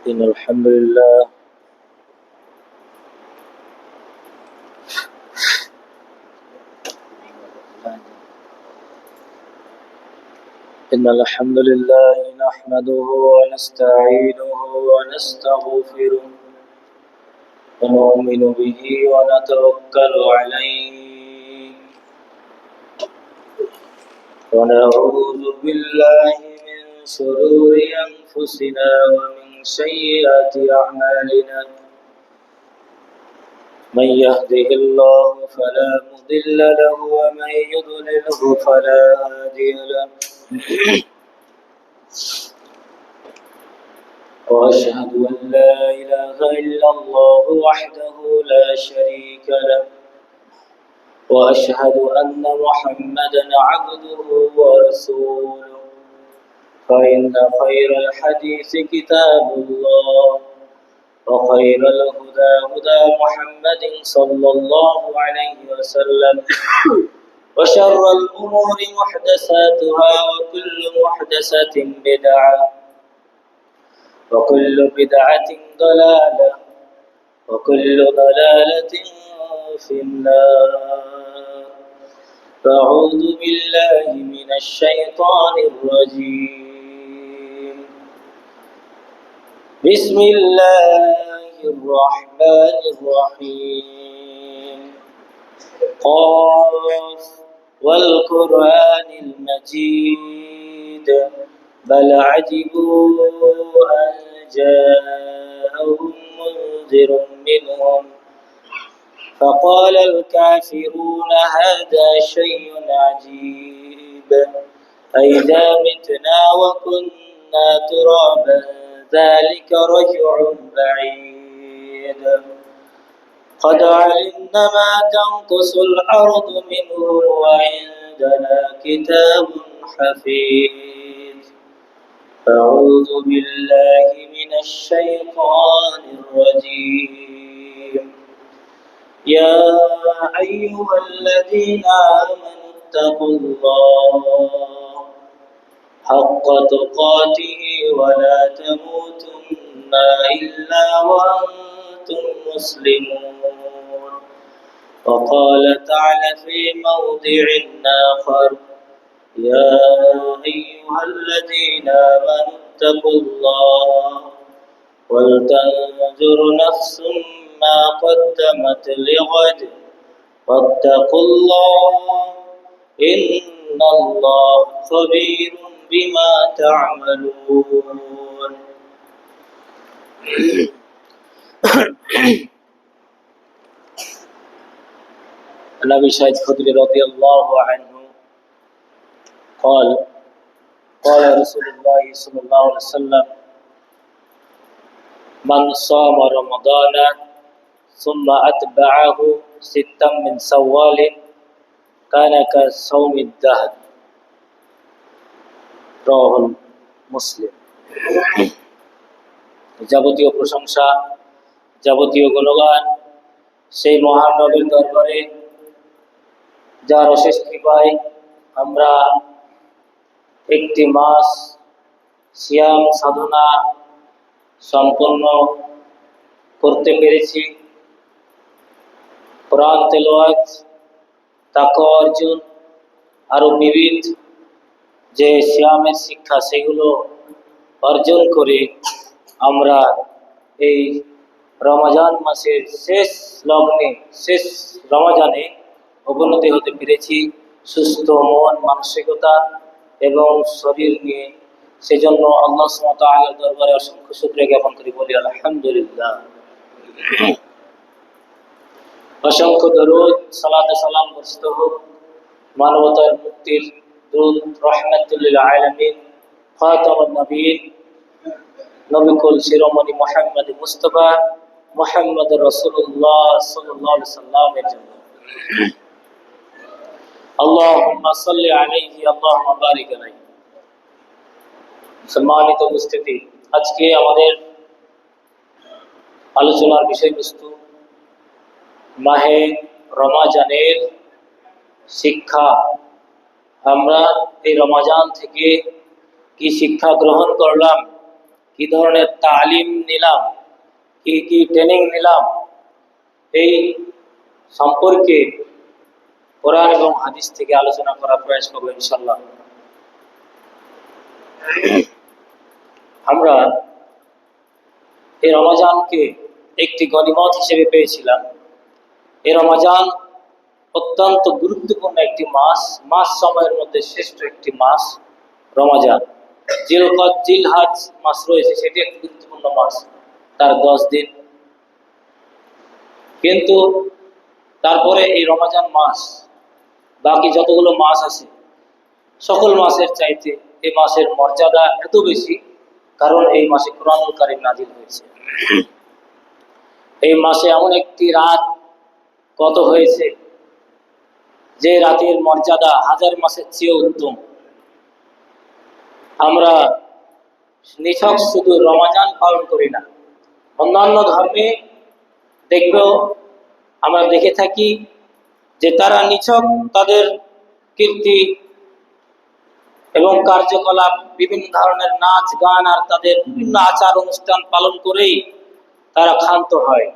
إن الحمد لله نحمده ونستعينه ونستغفره ونؤمن به ونتوكل عليه ونعوذ بالله من شرور أنفسنا ومن سيئات أعمالنا من يهده الله فلا مضل له ومن يضلله فلا هادي له وأشهد أن لا إله إلا الله وحده لا شريك له وأشهد أن محمدا عبده ورسوله فإن خير الحديث كتاب الله وخير الهدى هدى محمد صلى الله عليه وسلم وشر الأمور محدثاتها وكل محدثة بدعة وكل بدعة ضلالة وكل ضلالة في النار فأعوذ بالله من الشيطان الرجيم بسم الله الرحمن الرحيم قاف والقرآن المجيد بل عجبوا أن جاءهم منذر منهم فقال الكافرون هذا شيء عجيب أئذا متنا وكنا ترابا ذلك رجع بعيد قد علمنا ما تنقص الأرض منهم وعندنا كتاب حفيظ أعوذ بالله من الشيطان الرجيم يا أيها الذين آمنوا اتقوا الله حق تقاته ولا تموتن إلا وأنتم مسلمون وقال تعالى في موضع آخر يا أيها الذين آمنوا اتقوا الله ولتنظر نفس ما قدمت لغد واتقوا الله إن الله خبير بما تعملون عن أبي سعيد الخدري رضي الله عنه قال رسول الله صلى الله عليه وسلم من صام رمضان ثم أتبعه ستا من سوال كان كصوم الدهر رواه মুসলিম। যাবতীয় প্রশংসা যাবতীয় গুণগান সেই মহান নবীর দরবারে যার অশেষ কৃপায় আমরা একটি মাস সিয়াম সাধনা সম্পন্ন করতে পেরেছি। কোরআন তেলাওয়াত তাকওয়া অর্জন আরো বিবিধ যে সিয়ামের শিক্ষা সেগুলো অর্জন করে আমরা এই রমজান মাসের শেষ লগ্নে শেষ রমজানে অবনতি হতে পেরেছি সুস্থ মন মানসিকতা এবং শরীর নিয়ে। সেজন্য আল্লাহ সুবহানাহু ওয়া তাআলার দরবারে অসংখ্য শুকরিয়া জ্ঞাপন করি, বলি আলহামদুলিল্লাহ। অসংখ্য দরুদ সালাত সালাম বর্ষিত হোক মানবতার মুক্তির দূত রাহমাতুল লিল আলামিন খাতামুন নবীন নবিকুল শিরোমণি মুহাম্মদ মুস্তাফা মুহাম্মদুর রাসূলুল্লাহ সাল্লাল্লাহু আলাইহি সাল্লামের জন্য। আল্লাহুম্মা সাল্লি আলাইহি আল্লাহুম্মা বারিক আলাইহি। সম্মানিত উপস্থিতি, আজকে আমাদের আলোচনার বিষয়বস্তু মাহে রমজানের শিক্ষা। আমরা এই রমজান থেকে কি শিক্ষা গ্রহণ করলাম, কি ধরনের তালিম নিলাম, কি কি ট্রেনিং নিলাম, এই সম্পর্কে কোরআন এবং হাদিস থেকে আলোচনা করার প্রয়াস করবো ইনশাল্লাহ। আমরা এই রমজানকে একটি গনিমত হিসেবে পেয়েছিলাম। এই রমজান অত্যন্ত গুরুত্বপূর্ণ একটি মাস, মাস সময়ের মধ্যে শ্রেষ্ঠ একটি মাস রমজান। জিলহজ মাস রয়েছে, সেটি একটি গুরুত্বপূর্ণ মাস, তার 10 দিন। কিন্তু তারপরে এই রমজান মাস বাকি যতগুলো মাস আছে সকল মাসের চাইতে এই মাসের মর্যাদা এত বেশি, কারণ এই মাসে কোরআনুল কারীম নাজিল হয়েছে। এই মাসে এমন একটি রাত কত হয়েছে যে রাতের মর্যাদা হাজার মাসের চেয়ে উত্তম। আমরা নিছক শুধু রমজান পালন করি না, অন্যান্য ধর্মে দেখবেও আমরা দেখে থাকি যে তারা নিছক তাদের কীর্তি এবং কার্যকলাপ, বিভিন্ন ধরনের নাচ গান আর তাদের বিভিন্ন আচার অনুষ্ঠান পালন করেই তারা ক্ষান্ত হয়,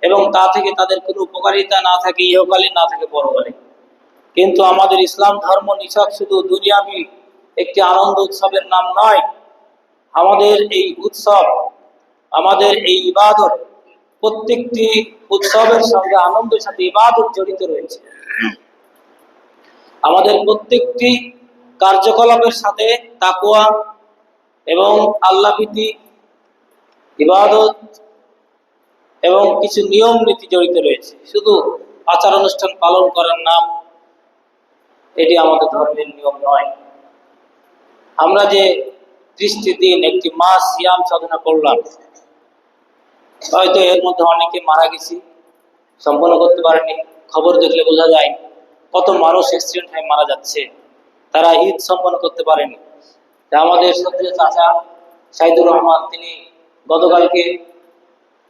এবং তা থেকে তাদের কোনো উপকারিতা না থাকে ইহকালে, না থাকে পরকালে। কিন্তু আমাদের ইসলাম ধর্ম নিছক শুধু দুনিয়াবি একটি আনন্দ উৎসবের নাম নয়। আমাদের এই উৎসব, আমাদের এই ইবাদত, প্রত্যেকটি উৎসবের সঙ্গে আনন্দের সাথে ইবাদত জড়িত রয়েছে। আমাদের প্রত্যেকটি কার্যকলাপের সাথে তাকওয়া এবং আল্লাহভীতি, ইবাদত এবং কিছু নিয়ম নীতি জড়িত রয়েছে। শুধু আচার অনুষ্ঠান পালন করার নাম এটি আমাদের ধর্মের নিয়ম নয়। আমরা যে 30টি দিন একটি মাস সিয়াম সাধনা করলাম, হয়তো এর মধ্যে অনেকে মারা গেছি, সম্পন্ন করতে পারেনি। খবর দেখলে বোঝা যায় কত মানুষ অ্যাক্সিডেন্ট হয়ে মারা যাচ্ছে, তারা ঈদ সম্পন্ন করতে পারেনি। আমাদের শ্রদ্ধেয় চাচা সাইদুর রহমান, তিনি গতকালকে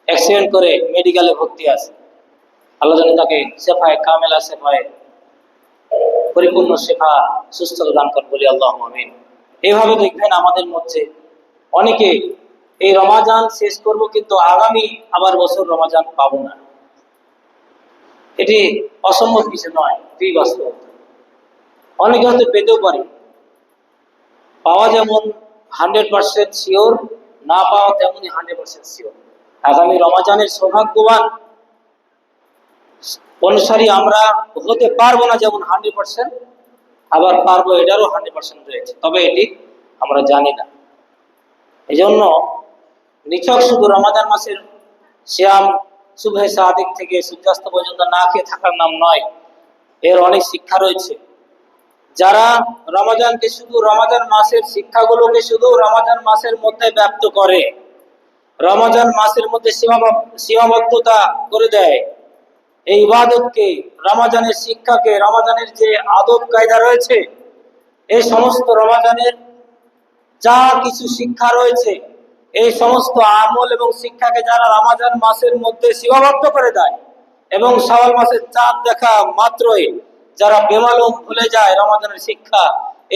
অ্যাক্সিডেন্ট করে মেডিকেলে ভর্তি আছে। আল্লাহ যেন তাকে শেফায়ে কামেলা, শেফায়ে পরিপূর্ণ শেফা, সুস্থতা দান করেন বলি আল্লাহুম্মা আমিন। এইভাবে দেখবেন আমাদের মধ্যে অনেকে এই রমাজান শেষ করব, কিন্তু আগামী আবার বছর রমাজান পাবো না। এটি অসম্ভব কিছু নয়, এটি বাস্তব। অনেকে হয়তো পেতেও পারি, পাওয়া যেমন 100% শিওর, না পাওয়া তেমনই 100% শিওর। আগামী রমাজানের সৌভাগ্যবান অনুসারী আমরা হতে পারবো না যেমন 100%, আবার পারবো এটারও 100% রয়েছে, তবে এটি আমরা জানি না। এই জন্য নিছক শুধু রমাজান মাসের সিয়াম সুবহে সাদিক থেকে সূর্যাস্ত পর্যন্ত না খেয়ে থাকার নাম নয়, এর অনেক শিক্ষা রয়েছে। যারা রমাজানকে শুধু রমাজান মাসের শিক্ষাগুলোকে শুধু রমাজান মাসের মধ্যে ব্যক্ত করে, রমাজান মাসের মধ্যে সীমাবদ্ধতা করে দেয়, এই ইবাদতকে, রমাজানের শিক্ষাকে, রমাজানের যে আদব কায়দা রয়েছে, এই সমস্ত রমাজানের যা কিছু শিক্ষা রয়েছে, এই সমস্ত আমল এবং শিক্ষাকে যারা রমাজান মাসের মধ্যে সীমাবদ্ধ করে দেয় এবং শাওয়াল মাসের চাঁদ দেখা মাত্রই যারা বেমালুম ভুলে যায় রমাজানের শিক্ষা,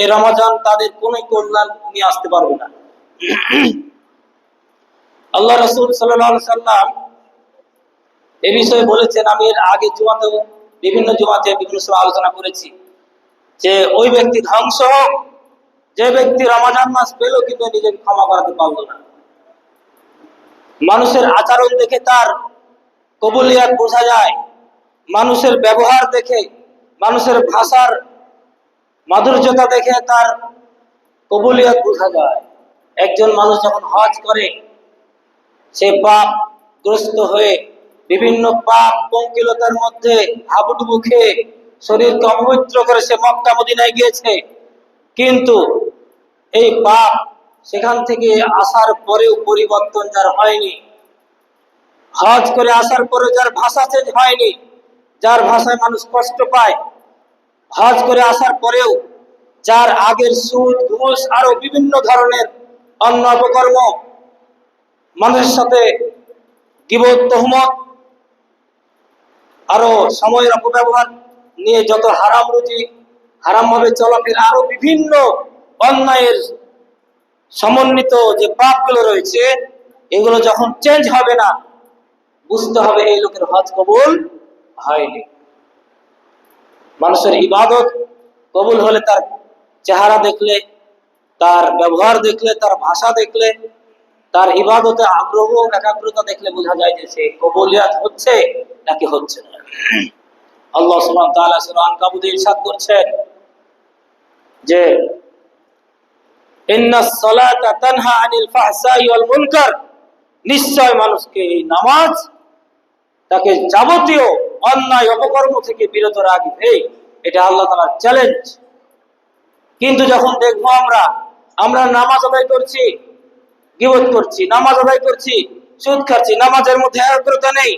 এই রমাজান তাদের কোনো কল্যাণ নিয়ে আসতে পারবে না। আল্লাহ রাসূল সাল্লাল্লাহু আলাইহি সাল্লাম এই বিষয়ে বলেছেন, আমি এর আগে জুমাতেও বিভিন্ন সময় আলোচনা করেছি, যে ওই ব্যক্তি ধ্বংস হোক যে ব্যক্তি রমাজান মাস পেল কিন্তু নিজেকে ক্ষমা করাতে পারল না। মানুষের আচরণ দেখে তার কবুলিয়াত বোঝা যায়, মানুষের ব্যবহার দেখে, মানুষের ভাষার মাধুর্যতা দেখে তার কবুলিয়াত বোঝা যায়। একজন মানুষ যখন হজ করে, সে পাপগ্রস্ত হয়ে বিভিন্ন পাপ পঙ্কিলতার মধ্যে হাবুডুবু খেয়ে শরীরকে অপবিত্র করে সে মক্কা মদিনায় গিয়েছে, কিন্তু এই পাপ সেখান থেকে আসার পরেও পরিবর্তন যার হয়নি, হজ করে আসার পরে যার ভাষা চেঞ্জ হয়নি, যার ভাষায় মানুষ কষ্ট পায়, হজ করে আসার পরেও যার আগের সুদ ঘুষ আরো বিভিন্ন ধরনের অন্য অপকর্ম, মানুষের সাথে গীবত তুহমত, আরো সময়ের অপব্যবহার নিয়ে যত হারাম রুজি, হারাম ভাবে চলাফেরা, আরো বিভিন্ন অন্যায়ের সমন্বিত যে পাপগুলো রয়েছে, এগুলো যখন চেঞ্জ হবে না, বুঝতে হবে এই লোকের হজ কবুল হয়নি। মানুষের ইবাদত কবুল হলে তার চেহারা দেখলে, তার ব্যবহার দেখলে, তার ভাষা দেখলে, তার ইবাদতে আগ্রহ একাগ্রতা দেখলে বোঝা যায় যে সে কবুলিয়াত হচ্ছে নাকি হচ্ছে না। আল্লাহ সুবহানাহু ওয়া তাআলা সূরা আনকাবুতে ইরশাদ করছেন যে ইন্নাস সালাতা তানহা আনিল ফাহশাই ওয়াল মুনকার, নিশ্চয় মানুষকে এই নামাজ তাকে যাবতীয় অন্যায় অপকর্ম থেকে বিরত রাখবে। এটা আল্লাহ তাআলার চ্যালেঞ্জ। কিন্তু যখন দেখবো আমরা নামাজ আদায় করছি, গীবত করছি, নামাজ আদায় করছি, সুদ খাচ্ছি, নামাজের মধ্যে একাগ্রতা নেই,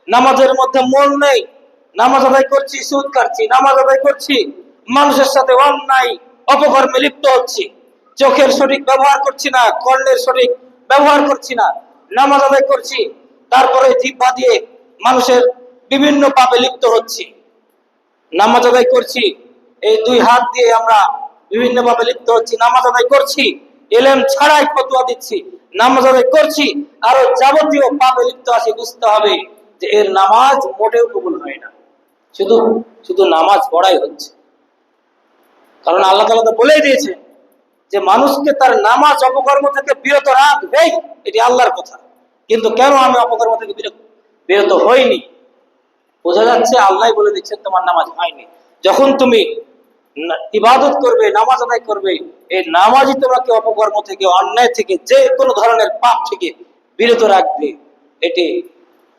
নামাজের মধ্যে মন নেই, নামাজ আদায় করছি, সুদ খাচ্ছি, নামাজ আদায় করছি, মানুষের সাথে অন্যায় অপকর্মে লিপ্ত হচ্ছি, চোখের সঠিক ব্যবহার করছি না, কর্ণের সঠিক ব্যবহার করছি না, নামাজ আদায় করছি, তারপরে জিহ্বা দিয়ে মানুষের বিভিন্ন পাপে লিপ্ত হচ্ছি, নামাজ আদায় করছি, এই দুই হাত দিয়ে আমরা বিভিন্ন ভাবে লিপ্ত হচ্ছি, নামাজ আদায় করছি, এলেম ছাড়াই ফতোয়া দিচ্ছি, নামাজ আদায় করছি, আরো যাবতীয় পাপে লিপ্ত আছি, বুঝতে হবে যে এর নামাজ মোটেও কবুল হয় না, শুধু শুধু নামাজ পড়াই হচ্ছে। কারণ আল্লাহ তাআলা তো বলেই দিয়েছে যে মানুষকে তার নামাজ অপকর্ম থেকে বিরত রাখবেই, এটি আল্লাহর কথা। কিন্তু কেন আমি অপকর্ম থেকে বিরত হইনি? বোঝা যাচ্ছে আল্লাহ বলে দিচ্ছেন তোমার নামাজ হয়নি। যখন তুমি ইবাদত করবে, নামাজ আদায় করবে, এই নামাজই তোমাকে অপকর্ম থেকে, অন্যায় থেকে, যে কোনো ধরনের পাপ থেকে বিরত রাখবে। এটি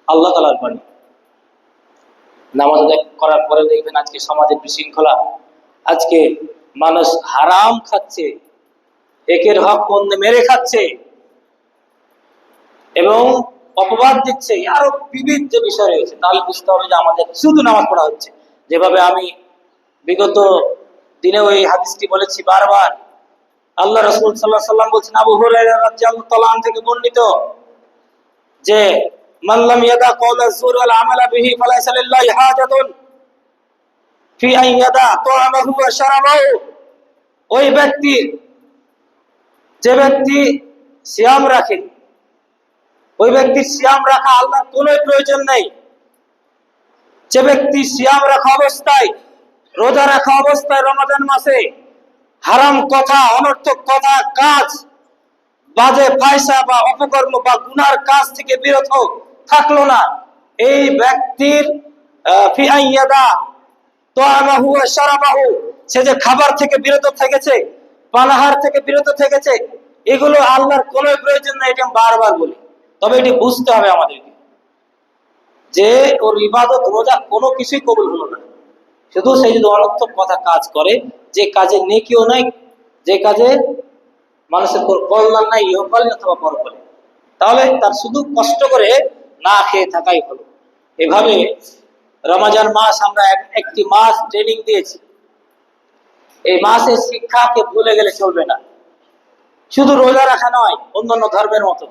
আল্লাহ তাআলার বাণী। নামাজ আদায় করার পরে দেখবেন আজকে সমাজে বিশৃঙ্খলা, আজকে মানুষ হারাম খাচ্ছে, একের হক অন্য মেরে খাচ্ছে এবং অপবাদ দিচ্ছে, আরো বিবিধ যে বিষয় রয়েছে। তাহলে বুঝতে হবে যে আমাদের শুধু নামাজ পড়া হচ্ছে। যেভাবে আমি বিগত দিনে ওই হাদিসটি বলেছি বারবার, আল্লাহ রাসূল সাল্লাল্লাহু আলাইহি ওয়াসাল্লাম বলেছেন, আবু হুরায়রা রাদিয়াল্লাহু তাআলা আনহু থেকে বর্ণিত যে মান লাম ইয়াদা কওলা যুর ওয়াল আমালা বিহি ফালাইসা লিল্লাহি হাজাতুন ফি আন ইয়াদা তাআমাহু ওয়া শারাবাহু। ওই ব্যক্তি, যে ব্যক্তি সিয়াম রাখে, ওই ব্যক্তির সিয়াম রাখা আল্লাহর কোনো প্রয়োজন নেই। যে ব্যক্তি সিয়াম রাখা অবস্থায়, রোজা রাখা অবস্থায় রমাদান মাসে হারাম কথা, অনর্থক কথা, কাজ, বাজে পয়সা বা অপকর্ম বা গুনার কাজ থেকে বিরত থাকলো না, এই ব্যক্তির ফি আইয়াদা তাআমাহু ওয়া শারাবাহু, সে যে খাবার থেকে বিরত থেকেছে, পানাহার থেকে বিরত থেকেছে, এগুলো আল্লাহর কোনো প্রয়োজন নাই। এটা বারবার বলি, তবে এটি বুঝতে হবে আমাদেরকে যে ওর ইবাদত, রোজা কোনো কিছুই কবুল হলো না, শুধু সেই যদি অনর্থক কথা কাজ করে, যে কাজে নেকিও নাই, যে কাজে মানুষের কোনো কল্যাণ নাই ইহকালে অথবা পরকালে, তাহলে তার শুধু কষ্ট করে না খেয়ে থাকাই হলো। এভাবে রমজান মাস আমরা একটি মাস ট্রেনিং দিয়েছি। এই মাসের শিক্ষাকে ভুলে গেলে চলবে না। শুধু রোজা রাখা নয়, অন্যান্য ধর্মের মতো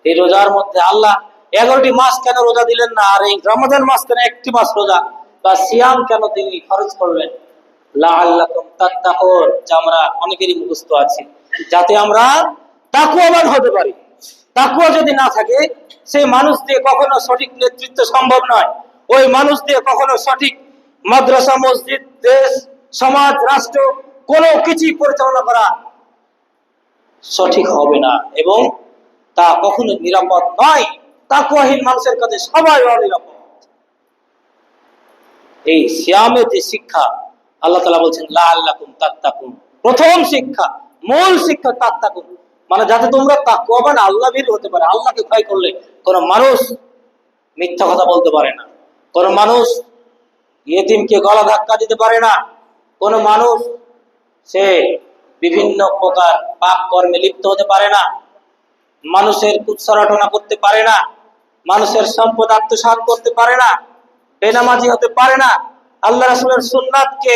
এই রোজার মধ্যে আল্লাহ 11টি মাস কেন রোজা দিলেন না, আর এই রমজান মাস কেন একটি মাস রোজা বা সিয়াম কেন তিনি ফরজ করলেন? লাআল্লাকুম তাত্তাকুন, যা আমরা অনেকেরই মুখস্থ আছে, যাতে আমরা তাকওয়াবান হতে পারি। তাকওয়া যদি না থাকে, সেই মানুষ দিয়ে কখনো সঠিক নেতৃত্ব সম্ভব নয়। ওই মানুষ দিয়ে কখনো সঠিক মাদ্রাসা, মসজিদ, দেশ, সমাজ, রাষ্ট্র কোনো কিছুই পরিচালনা করা সঠিক হবে না এবং তা কখনো নিরাপদ নয়। তাকওয়াহীন মানুষের কাছে সবাই অনিরাপদ। এই সিয়ামের যে শিক্ষা, আল্লাহ তাআলা বলছেন লাআল্লাকুম তাত্তাকুন, প্রথম শিক্ষা, মূল শিক্ষা তাত্তাকুন, মানে যাতে তোমরা তাকওয়াবান, আল্লাহভীর হতে পারে। আল্লাহকে ভয় করলে কোনো মানুষ মিথ্যা কথা বলতে পারে না, কোনো মানুষ ইয়েতিমকে গলা ধাক্কা দিতে পারে না, কোনো মানুষ সে বিভিন্ন প্রকার পাপ কর্মে লিপ্ত হতে পারে না, মানুষের কুৎসরটনা করতে পারে না, মানুষের সম্পদ আত্মসাৎ করতে পারে না, বেনামাজি হতে পারে না, আল্লাহ রাসূলের সুন্নাতকে,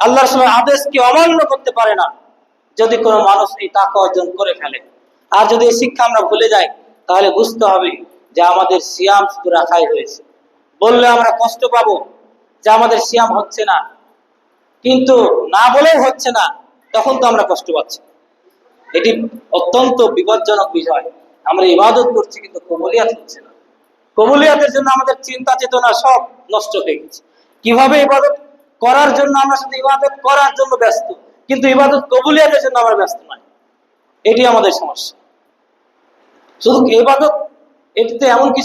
আল্লাহ রাসূলের আদেশকে অমান্য করতে পারে না। যদি কোনো মানুষ এই তাকওয়া অর্জন করে ফেলে, আর যদি এই শিক্ষা আমরা ভুলে যাই, তাহলে বুঝতে হবে যে আমাদের সিয়াম শুধু রাখাই হয়েছে। বললে আমরা কষ্ট পাবো যে আমাদের সিয়াম হচ্ছে না, কিন্তু না বলেও হচ্ছে না, তখন তো আমরা কষ্ট পাচ্ছি। এটি অত্যন্ত বিপজ্জনক বিষয়। আমরা ইবাদত করছি কিন্তু কবুলিয়াত হচ্ছে না। কবুলিয়াতের জন্য আমাদের চিন্তা চেতনা সব নষ্ট হয়ে গেছে। কিভাবে ইবাদত করার জন্য আমরা শুধু ইবাদত করার জন্য ব্যস্ত, কিন্তু ইবাদত কবুলিয়াতের জন্য আমরা ব্যস্ত নয়। এটি আমাদের সমস্যা। শুধু ইবাদত, এটিতে এমন কিছু